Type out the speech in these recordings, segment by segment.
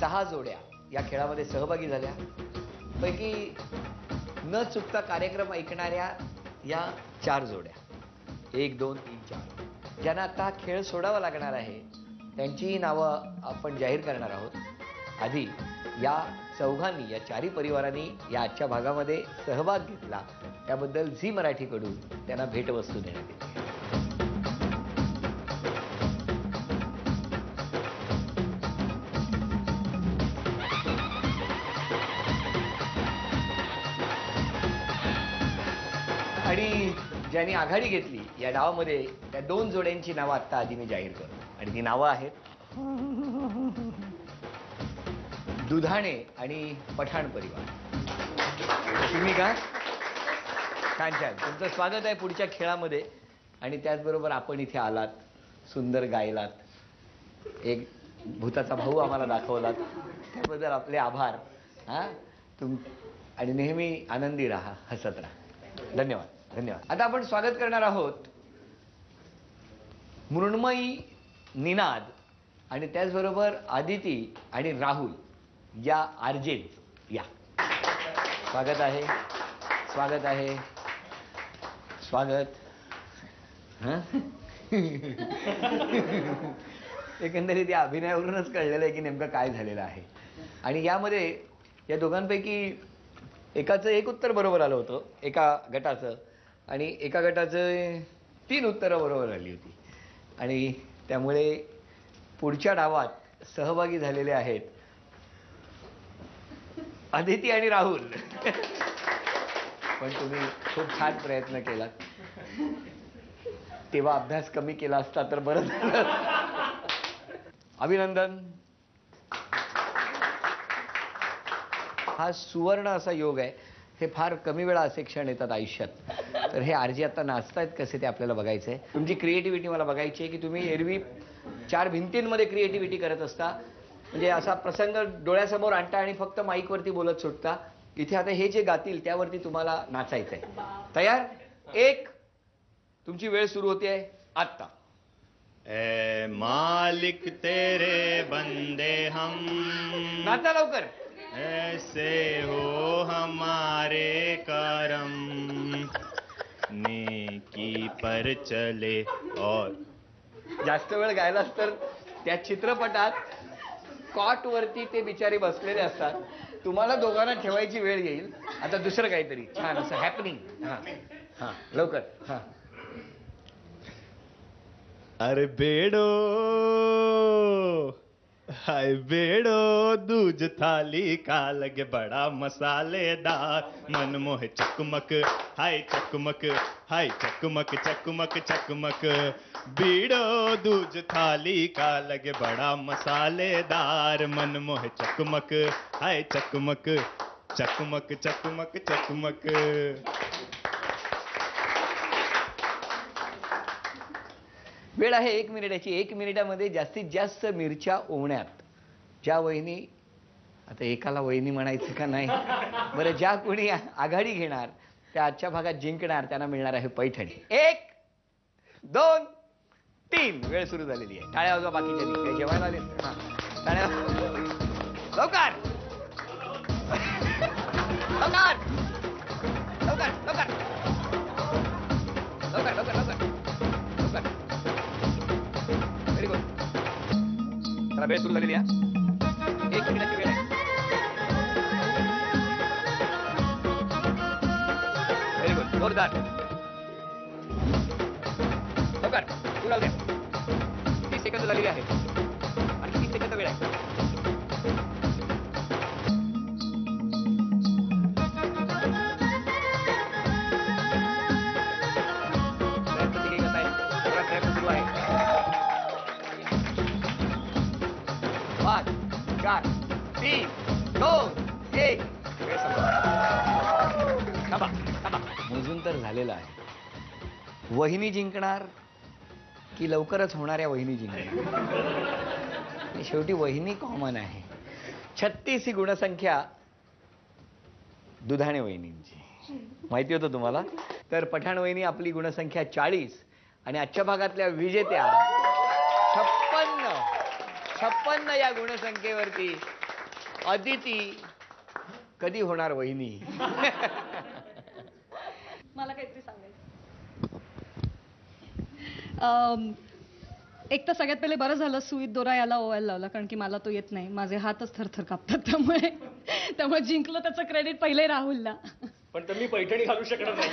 6 जोड्या या खेळामध्ये सहभागी झाल्या. पैकी न चुकता कार्यक्रम ऐकणाऱ्या या 4 जोड्या 1 2 3 4 ज्यांना आता खेळ सोडावा लागणार आहे त्यांची नावं आपण जाहीर करणार आहोत. आधी या चौघांनी, या 4ही परिवारांनी या आजच्या भागामध्ये सहभाग घेतला त्याबद्दल झी मराठीकडून त्यांना भेटवस्तू देण्यात येते. आणि ज्यांनी आघाडी घेतली या डावामध्ये त्या 2 जोड्यांची नावं आत्ता आधी मी जाहीर करतो. आणि ती नावं आहेत दुधाणे आणि पठाण परिवार. तुम्ही का छान छान, तुमचं स्वागत आहे पुढच्या खेळामध्ये. आणि त्याचबरोबर आपण इथे आलात, सुंदर गायलात, एक भूताचा भाऊ आम्हाला दाखवलात, त्याबद्दल आपले आभार. आणि नेहमी आनंदी राहा, हसत राहा. धन्यवाद धन्यवाद. आता आपण स्वागत करणार आहोत मृण्मयी, निनाद आणि त्याचबरोबर आदिती आणि राहुल या आरजेच. या स्वागत आहे, स्वागत आहे, स्वागत. एकंदरीत या अभिनयावरूनच कळलेलं आहे की नेमकं काय झालेलं आहे. आणि यामध्ये या दोघांपैकी एकाचं 1 उत्तर बरोबर आलं होतं एका गटाचं, आणि एका गटाचं 3 उत्तरं बरोबर आली होती. आणि त्यामुळे पुढच्या डावात सहभागी झालेले आहेत आदिती आणि राहुल. पण तुम्ही खूप छान प्रयत्न केला. तेव्हा अभ्यास कमी केला असता तर बरं झालं. अभिनंदन. हा सुवर्ण असा योग आहे. हे फार कमी वेळा असे क्षण येतात आयुष्यात. तर हे आरजी आता नाचतायत कसे ते आपल्याला बघायचं आहे. तुमची क्रिएटिव्हिटी मला बघायची आहे की तुम्ही एरवी 4 भिंतींमध्ये क्रिएटिव्हिटी करत असता, म्हणजे असा प्रसंग डोळ्यासमोर आणता आणि फक्त माईकवरती बोलत सुटता. इथे आता हे जे गातील त्यावरती तुम्हाला नाचायचं आहे. तयार? 1 तुमची वेळ सुरू होते आत्ता. ए मालिक तेरे बंदे हम, नाचा लवकर. ऐसे हो हमारे करम, नेकी पर चले. और जास्त वेळ गायलास तर त्या चित्रपटात कॉट वरती ते बिचारे बसलेले असतात, तुम्हाला दोघांना ठेवायची वेळ येईल. आता दुसरं काहीतरी छान असं हॅपनिंग. हा लवकर. हा. अरे बेडो हाय बेडो, दूज थाली का लगे बड़ा मसालेदार, मन मोह चकमक हाय चकमक, हाय चकमक चकमक चकमक. बीड़ो दूज थाली का लगे बड़ा मसालेदार, मन मोह चकमक हाय चकमक चकमक चकमक चकमक. वेळ आहे 1 मिनिटाची. 1 मिनिटामध्ये जास्तीत जास्त मिरच्या ओवण्यात ज्या वहिनी, आता एकाला वहिनी म्हणायचं का नाही बरं, ज्या कोणी आघाडी घेणार त्या आजच्या भागात जिंकणार त्यांना मिळणार आहे पैठणी. 1 2 3 वेळ सुरू झालेली आहे. टाळ्या वाजवा बाकीच्या काही जेवायला आले. टाळ्या लवकर लवकर लवकर लवकर लवकर लवकर लवकर. Very good. चला वेळ सुरू झालेली आहे. 1 मिनिटाची वेळ आहे. Very good. जोरदार. लवकर सुरू राहू द्या. 30 सेकंद झालेली आहे. आणि 30 सेकंद वेळ आहे. प्रयत्न सुरू आहे. 5 4 3 2 1. थांबा थांबा. मोजून तर झालेलं आहे. वहिनी जिंकणार की लवकरच होणाऱ्या वहिनी जिंकणार? शेवटी वहिनी कॉमन आहे. 36 ही गुणसंख्या दुधाणे वहिनींची. माहिती होतं तुम्हाला? तर पठाण वहिनी आपली गुणसंख्या 40 आणि आजच्या भागातल्या विजेत्या 56 या गुणसंख्येवरती अदिती कधी होणार वहिनी? मला काहीतरी सांगायचं. एक तर सगळ्यात पहिले बरं झालं सुईत दोरा याला ओवायला लावला, कारण की मला तो येत नाही. माझे हातच थरथर कापतात. त्यामुळे जिंकलं त्याचं क्रेडिट पहिले राहुलला. पण तुम्ही पैठणी घालू शकणार नाही.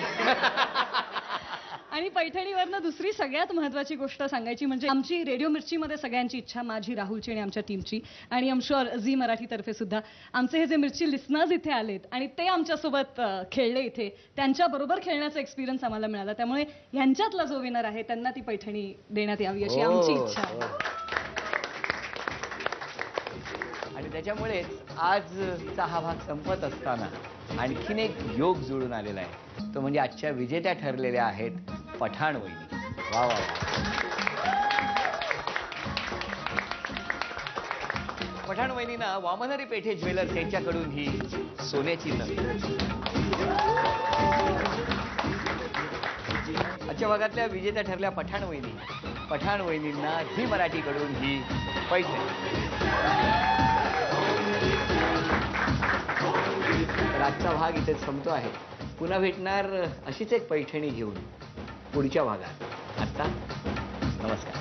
आणि पैठणीवरनं दुसरी सगळ्यात महत्त्वाची गोष्ट सांगायची म्हणजे आमची रेडिओ मिर्चीमध्ये सगळ्यांची इच्छा, माझी, राहुलची आणि आमच्या टीमची, आणि आय एम शुअर झी मराठीतर्फे सुद्धा आमचे हे जे मिर्ची लिसनर्स इथे आलेत आणि ते आमच्यासोबत खेळले इथे, त्यांच्याबरोबर खेळण्याचा एक्सपिरियन्स आम्हाला मिळाला. त्यामुळे ह्यांच्यातला जो विनर आहे त्यांना ती पैठणी देण्यात यावी अशी आमची इच्छा आहे. आणि त्याच्यामुळे आजचा हा भाग संपत असताना आणखीन एक योग जुळून आलेला आहे. तो म्हणजे आजच्या विजेत्या ठरलेल्या आहेत पठाण वहिनी. वा वा वा. पठाण वहिनींना वामनहरी पेठे ज्वेलर्स यांच्याकडून ही सोन्याची नथ. आजच्या भागातल्या विजेत्या ठरल्या पठाण वहिनींना झी मराठीकडून ही पैठणी. तर आजचा भाग इथेच संपतो आहे. पुन्हा भेटणार अशीच एक पैठणी घेऊन पुढच्या भागात. आता नमस्कार.